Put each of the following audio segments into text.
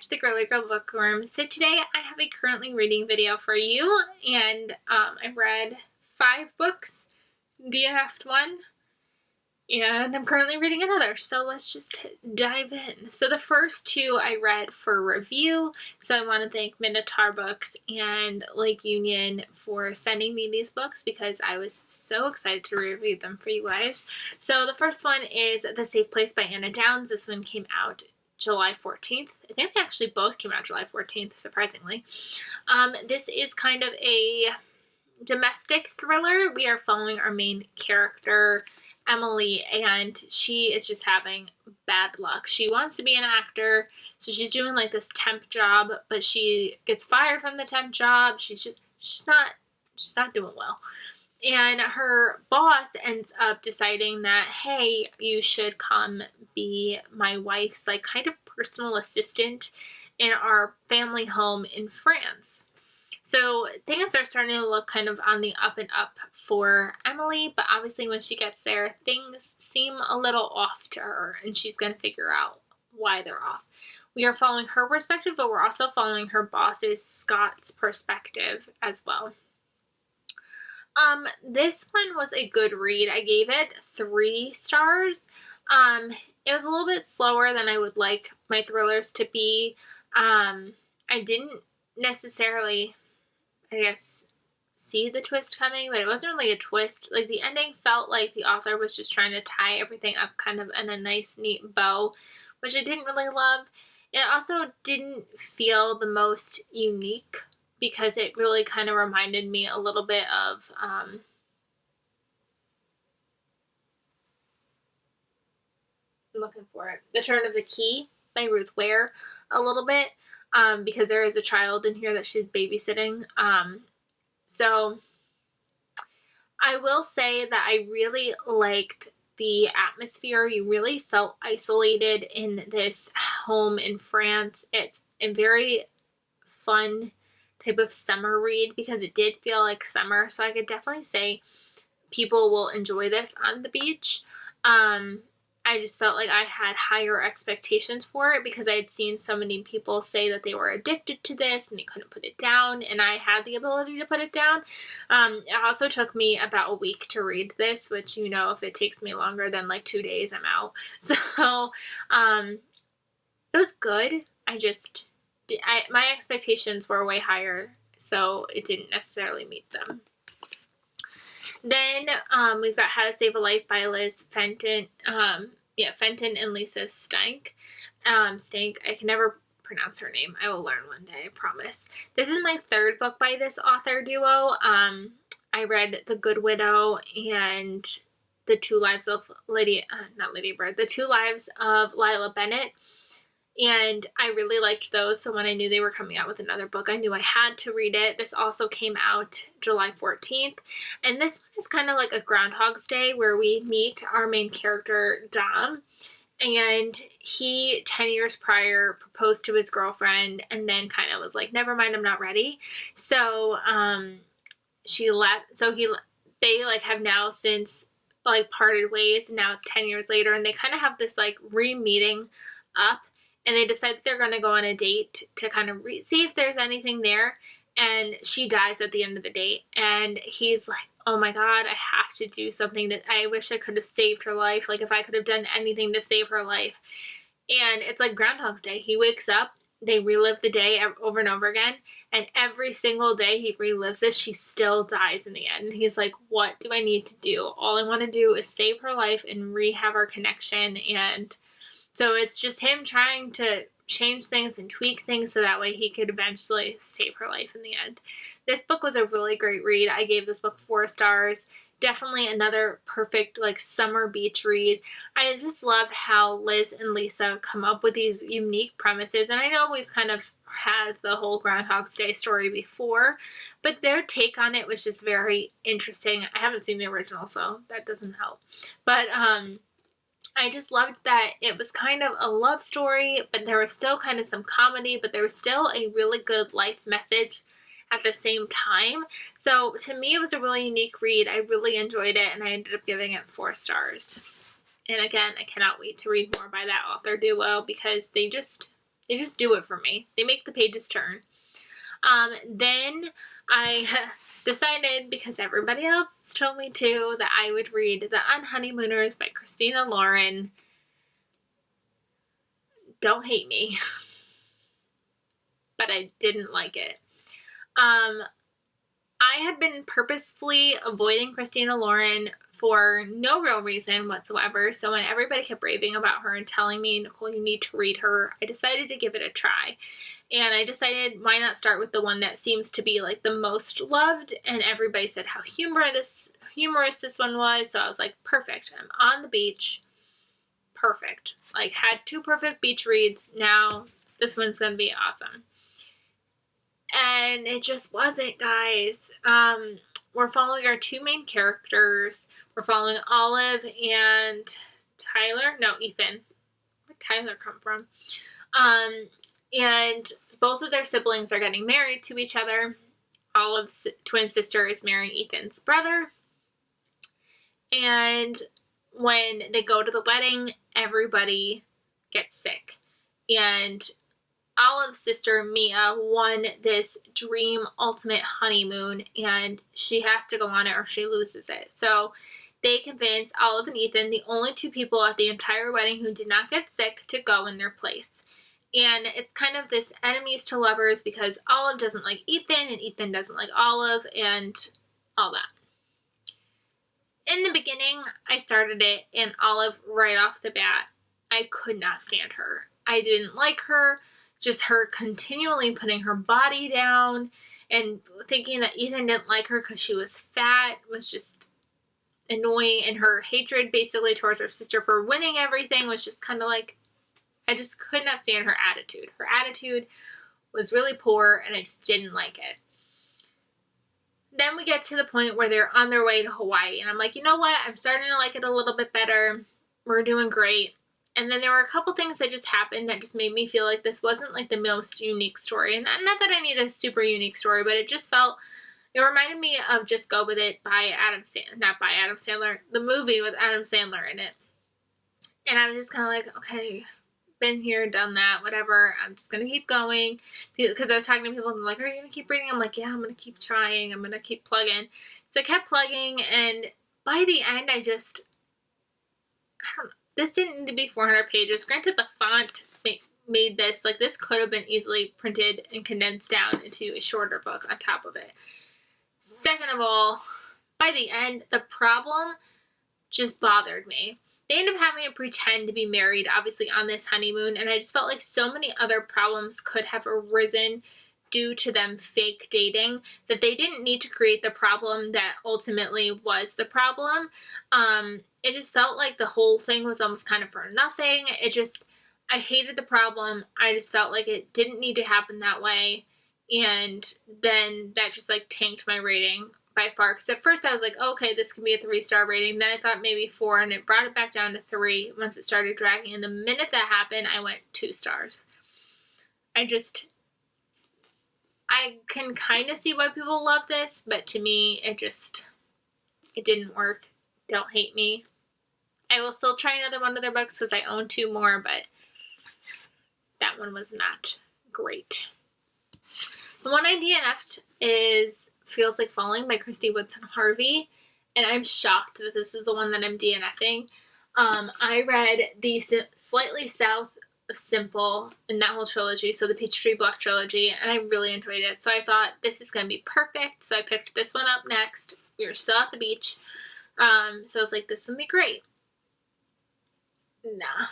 to the Girly Girl Bookworm. So today I have a currently reading video for you, and I read 5 books, DNF'd one, and I'm currently reading another, so let's just dive in. So the first 2 I read for review, so I want to thank Minotaur Books and Lake Union for sending me these books because I was so excited to review them for you guys. So the first one is The Safe Place by Anna Downs. This one came out July 14th. I think they actually both came out July 14th, surprisingly. This is kind of a domestic thriller. We are following our main character, Emily, and she is just having bad luck. She wants to be an actor, so she's doing like this temp job, but she gets fired from the temp job. She's not doing well. And her boss ends up deciding that, hey, you should come be my wife's like kind of personal assistant in our family home in France. So things are starting to look kind of on the up and up for Emily, but obviously when she gets there, things seem a little off to her, and she's going to figure out why they're off. We are following her perspective, but we're also following her boss's, Scott's, perspective as well. This one was a good read. I gave it 3 stars. It was a little bit slower than I would like my thrillers to be. I didn't necessarily, I guess, see the twist coming, but it wasn't really a twist. Like, the ending felt like the author was just trying to tie everything up kind of in a nice, neat bow, which I didn't really love. It also didn't feel the most unique, because it really kind of reminded me a little bit of I'm looking for it, The Turn of the Key by Ruth Ware a little bit, because there is a child in here that she's babysitting. So I will say that I really liked the atmosphere. You really felt isolated in this home in France. It's a very fun type of summer read because it did feel like summer, so I could definitely say people will enjoy this on the beach. I just felt like I had higher expectations for it because I had seen so many people say that they were addicted to this and they couldn't put it down, and I had the ability to put it down. It also took me about a week to read this, which, you know, if it takes me longer than like 2 days, I'm out. So it was good. My expectations were way higher, so it didn't necessarily meet them. Then we've got How to Save a Life by Liz Fenton. Fenton and Lisa Stank. Stank, I can never pronounce her name. I will learn one day, I promise. This is my 3rd book by this author duo. I read The Good Widow and The Two Lives of The Two Lives of Lila Bennett. And I really liked those, so when I knew they were coming out with another book, I knew I had to read it. This also came out July 14th, and this one is kind of like a Groundhog's Day where we meet our main character, Dom, and he, 10 years prior, proposed to his girlfriend and then kind of was like, never mind, I'm not ready. So she left, so they like have now since like parted ways, and now it's 10 years later, and they kind of have this like re-meeting up. And they decide that they're going to go on a date to kind of see if there's anything there. And she dies at the end of the date. And he's like, oh my God, I have to do something. I wish I could have saved her life. Like, if I could have done anything to save her life. And it's like Groundhog's Day. He wakes up, they relive the day over and over again. And every single day he relives this, she still dies in the end. He's like, what do I need to do? All I want to do is save her life and rehab our connection. And so it's just him trying to change things and tweak things so that way he could eventually save her life in the end. This book was a really great read. I gave this book 4 stars. Definitely another perfect like summer beach read. I just love how Liz and Lisa come up with these unique premises. And I know we've kind of had the whole Groundhog's Day story before, but their take on it was just very interesting. I haven't seen the original, so that doesn't help. But I just loved that it was kind of a love story, but there was still kind of some comedy, but there was still a really good life message at the same time. So to me, it was a really unique read. I really enjoyed it, and I ended up giving it 4 stars. And again, I cannot wait to read more by that author duo because they just They just do it for me. They make the pages turn. Then I decided, because everybody else told me to, that I would read The Im Honeymooners by Christina Lauren. Don't hate me. But I didn't like it. I had been purposefully avoiding Christina Lauren for no real reason whatsoever. So when everybody kept raving about her and telling me, Nicole, you need to read her, I decided to give it a try. And I decided, why not start with the one that seems to be like the most loved? And everybody said how humorous this one was. So I was like, perfect. I'm on the beach. Perfect. Like, had 2 perfect beach reads. Now this one's going to be awesome. And it just wasn't, guys. We're following our 2 main characters. We're following Olive and Tyler. No, Ethan. Where'd Tyler come from? And both of their siblings are getting married to each other. Olive's twin sister is marrying Ethan's brother. And when they go to the wedding, everybody gets sick. And Olive's sister, Mia, won this dream ultimate honeymoon, and she has to go on it or she loses it. So they convince Olive and Ethan, the only 2 people at the entire wedding who did not get sick, to go in their place. And it's kind of this enemies to lovers, because Olive doesn't like Ethan and Ethan doesn't like Olive and all that. In the beginning, I started it, and Olive, right off the bat, I could not stand her. I didn't like her. Just her continually putting her body down and thinking that Ethan didn't like her because she was fat was just annoying. And her hatred basically towards her sister for winning everything was just kind of like, I just could not stand her attitude. Her attitude was really poor, and I just didn't like it. Then we get to the point where they're on their way to Hawaii, and I'm like, you know what? I'm starting to like it a little bit better. We're doing great. And then there were a couple things that just happened that just made me feel like this wasn't like the most unique story. And not that I need a super unique story, but it just felt, it reminded me of Just Go With It by not by Adam Sandler, the movie with Adam Sandler in it. And I was just kind of like, okay, been here, done that, whatever. I'm just going to keep going. Because I was talking to people and they're like, are you going to keep reading? I'm like, yeah, I'm going to keep trying. I'm going to keep plugging. So I kept plugging, and by the end, I don't know. This didn't need to be 400 pages. Granted, the font made this, like, this could have been easily printed and condensed down into a shorter book on top of it. Second of all, by the end, the problem just bothered me. They ended up having to pretend to be married, obviously, on this honeymoon, and I just felt like so many other problems could have arisen due to them fake dating, that they didn't need to create the problem that ultimately was the problem. It just felt like the whole thing was almost kind of for nothing. I hated the problem. I just felt like it didn't need to happen that way. And then that just like tanked my rating by far. Because at first I was like, okay, this could be a 3-star rating. Then I thought maybe 4, and it brought it back down to 3 once it started dragging. And the minute that happened, I went 2 stars. I can kind of see why people love this, but to me, it didn't work. Don't hate me. I will still try another one of their books because I own 2 more, but that one was not great. The one I DNF'd is Feels Like Falling by Christy Woodson Harvey, and I'm shocked that this is the one that I'm DNFing. I read the Slightly South of Simple in that whole trilogy, so the Peachtree Bluff trilogy, and I really enjoyed it. So I thought this is going to be perfect, so I picked this one up next. We were still at the beach, so I was like, this will be great. Nah.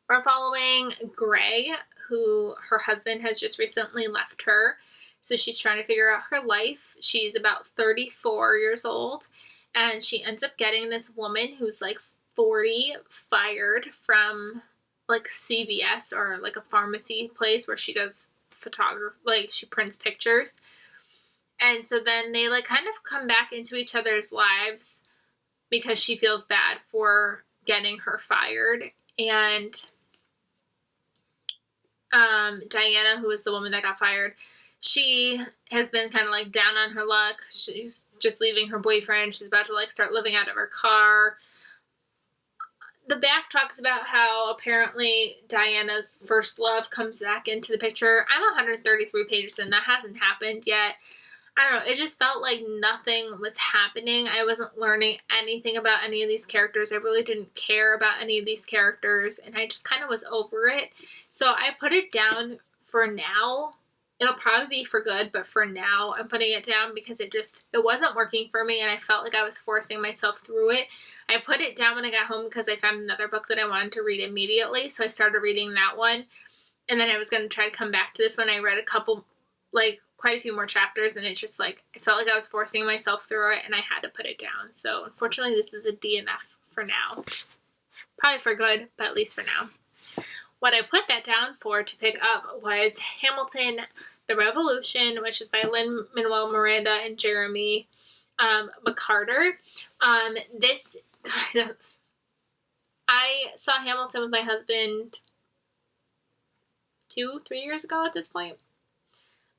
We're following Gray, who her husband has just recently left her, so she's trying to figure out her life. She's about 34 years old, and she ends up getting this woman who's like 40 fired from like CVS or like a pharmacy place where she does photography, like she prints pictures. And so then they like kind of come back into each other's lives because she feels bad for getting her fired. And Diana, who is the woman that got fired, she has been kind of like down on her luck. She's just leaving her boyfriend. She's about to like start living out of her car. the back talks about how apparently Diana's first love comes back into the picture. I'm 133 pages in. That hasn't happened yet. I don't know. It just felt like nothing was happening. I wasn't learning anything about any of these characters. I really didn't care about any of these characters, and I just kind of was over it. So I put it down for now. It'll probably be for good, but for now, I'm putting it down because it wasn't working for me, and I felt like I was forcing myself through it. I put it down when I got home because I found another book that I wanted to read immediately, so I started reading that one, and then I was going to try to come back to this one. I read a couple, quite a few more chapters, and it just, I felt like I was forcing myself through it, and I had to put it down. So, unfortunately, this is a DNF for now. Probably for good, but at least for now. What I put that down for to pick up was Hamilton, The Revolution, which is by Lin-Manuel Miranda and Jeremy McCarter. This kind of... I saw Hamilton with my husband 2-3 years ago at this point.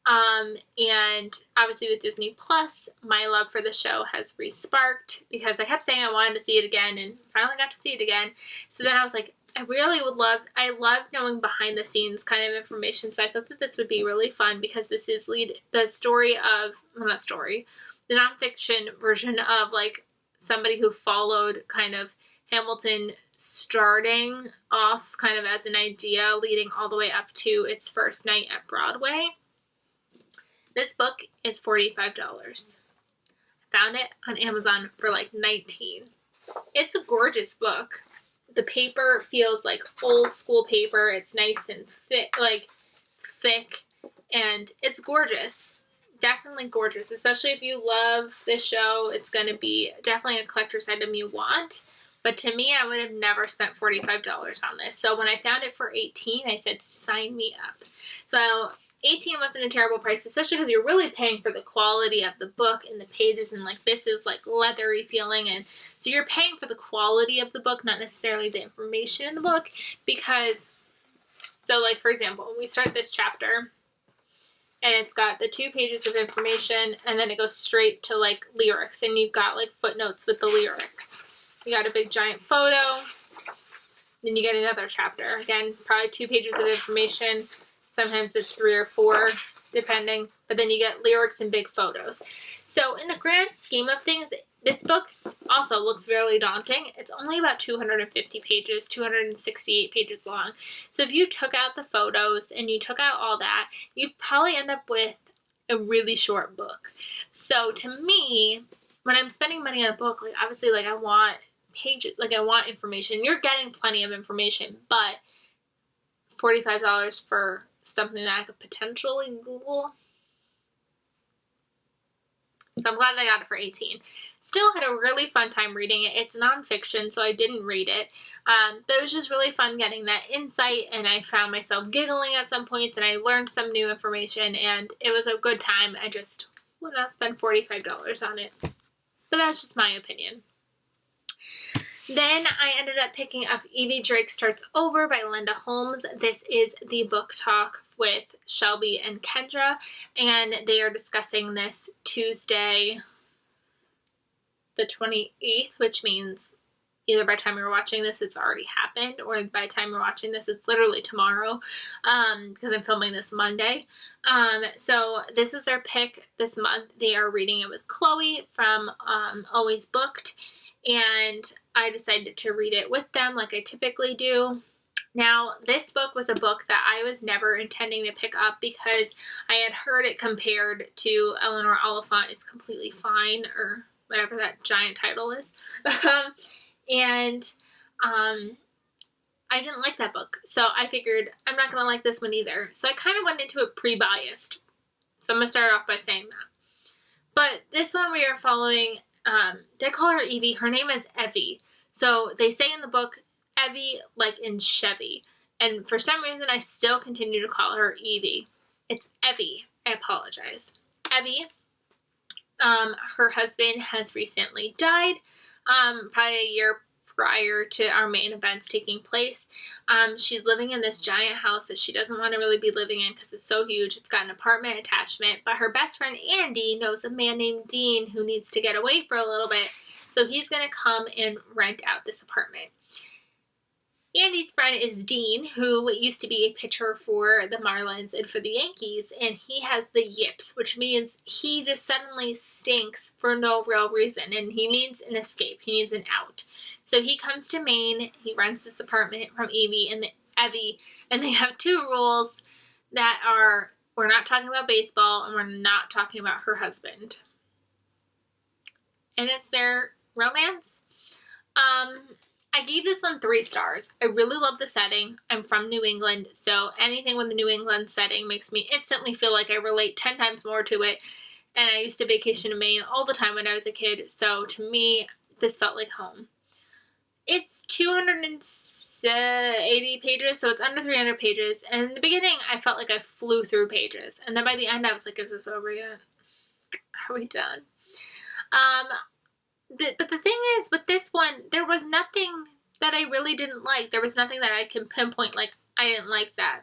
And obviously with Disney Plus, my love for the show has re-sparked because I kept saying I wanted to see it again and finally got to see it again. So then I was like, I love knowing behind the scenes kind of information. So I thought that this would be really fun because this is the nonfiction version of somebody who followed kind of Hamilton starting off kind of as an idea leading all the way up to its first night at Broadway. This book is $45. I found it on Amazon for $19. It's a gorgeous book. The paper feels like old school paper. It's nice and thick, and it's gorgeous. Definitely gorgeous, especially if you love this show. It's going to be definitely a collector's item you want. But to me, I would have never spent $45 on this. So when I found it for $18, I said, sign me up. So $18 wasn't a terrible price, especially because you're really paying for the quality of the book and the pages, and this is leathery feeling, and so you're paying for the quality of the book, not necessarily the information in the book, because, for example, when we start this chapter, and it's got the 2 pages of information, and then it goes straight to lyrics, and you've got footnotes with the lyrics. You got a big giant photo, then you get another chapter, again, probably 2 pages of information. Sometimes it's 3 or 4, depending. But then you get lyrics and big photos. So in the grand scheme of things, this book also looks fairly daunting. It's only about 250 pages, 268 pages long. So if you took out the photos and you took out all that, you'd probably end up with a really short book. So to me, when I'm spending money on a book, obviously, I want pages, I want information. You're getting plenty of information, but $45 for something that I could potentially Google. So I'm glad I got it for $18. Still had a really fun time reading it. It's nonfiction, so I didn't read it. But it was just really fun getting that insight, and I found myself giggling at some points, and I learned some new information, and it was a good time. I just would not spend $45 on it. But that's just my opinion. Then I ended up picking up Evie Drake Starts Over by Linda Holmes. This is the book talk with Shelby and Kendra, and they are discussing this Tuesday the 28th, which means either by the time you're watching this, it's already happened, or by the time you're watching this, it's literally tomorrow, because I'm filming this Monday. So this is their pick this month. They are reading it with Chloe from Always Booked, and I decided to read it with them like I typically do. Now, this book was a book that I was never intending to pick up because I had heard it compared to Eleanor Oliphant is Completely Fine, or whatever that giant title is. And I didn't like that book, so I figured I'm not going to like this one either. So I kind of went into it pre-biased. So I'm going to start off by saying that. But this one we are following, they call her Evie. Her name is Evie. So they say in the book, Evie like in Chevy. And for some reason, I still continue to call her Evie. It's Evie. I apologize. Evie, her husband has recently died, probably a year prior to our main events taking place. She's living in this giant house that she doesn't want to really be living in because it's so huge. It's got an apartment attachment, but her best friend Andy knows a man named Dean who needs to get away for a little bit, so he's going to come and rent out this apartment. Andy's friend is Dean, who used to be a pitcher for the Marlins and for the Yankees, and he has the yips, which means he just suddenly stinks for no real reason, and he needs an escape. He needs an out. So he comes to Maine. He rents this apartment from Evie, and they have two rules that are, we're not talking about baseball, and we're not talking about her husband. And it's their romance. I gave this one 3 stars. I really love the setting. I'm from New England, so anything with the New England setting makes me instantly feel like I relate 10 times more to it. And I used to vacation in Maine all the time when I was a kid, so to me, this felt like home. It's 280 pages, so it's under 300 pages. And in the beginning, I felt like I flew through pages. And then by the end, I was like, is this over yet? Are we done? But the thing is, with this one, there was nothing that I really didn't like. There was nothing that I can pinpoint, like, I didn't like that.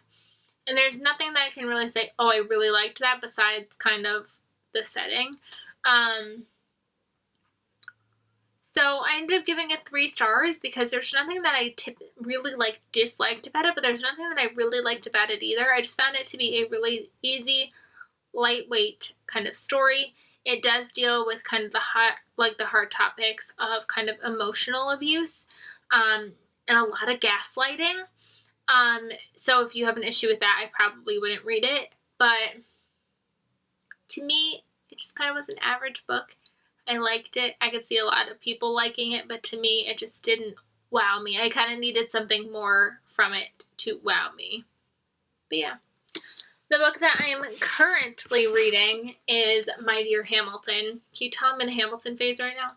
And there's nothing that I can really say, oh, I really liked that, besides kind of the setting. So I ended up giving it 3 stars because there's nothing that I really disliked about it, but there's nothing that I really liked about it either. I just found it to be a really easy, lightweight kind of story. It does deal with kind of the hard topics of kind of emotional abuse, and a lot of gaslighting. So if you have an issue with that, I probably wouldn't read it. But to me, it just kind of was an average book. I liked it. I could see a lot of people liking it, but to me, it just didn't wow me. I kind of needed something more from it to wow me. But yeah. The book that I am currently reading is My Dear Hamilton. Can you tell I'm in a Hamilton phase right now?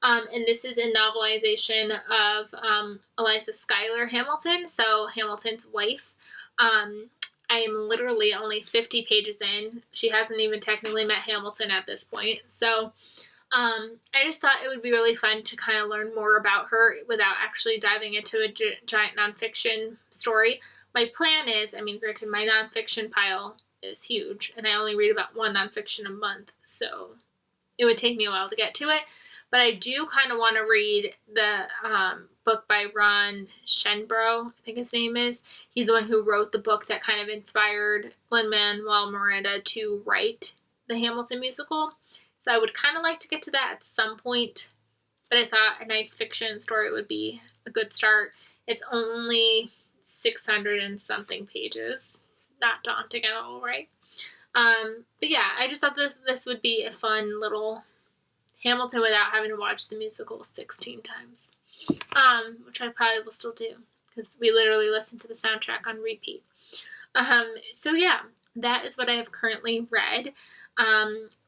And this is a novelization of Eliza Schuyler Hamilton, so Hamilton's wife. I am literally only 50 pages in. She hasn't even technically met Hamilton at this point. So I just thought it would be really fun to kind of learn more about her without actually diving into a giant nonfiction story. My plan is, granted, my nonfiction pile is huge, and I only read about 1 nonfiction a month, so it would take me a while to get to it. But I do kind of want to read the book by Ron Shenbrough, I think his name is. He's the one who wrote the book that kind of inspired Lin-Manuel Miranda to write the Hamilton musical. So I would kind of like to get to that at some point, but I thought a nice fiction story would be a good start. It's only 600 and something pages. Not daunting at all, right? But yeah, I just thought this would be a fun little Hamilton without having to watch the musical 16 times. Which I probably will still do, because we literally listen to the soundtrack on repeat. So yeah, that is what I have currently read.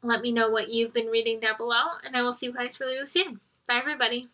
Let me know what you've been reading down below, and I will see you guys really soon. Bye, everybody.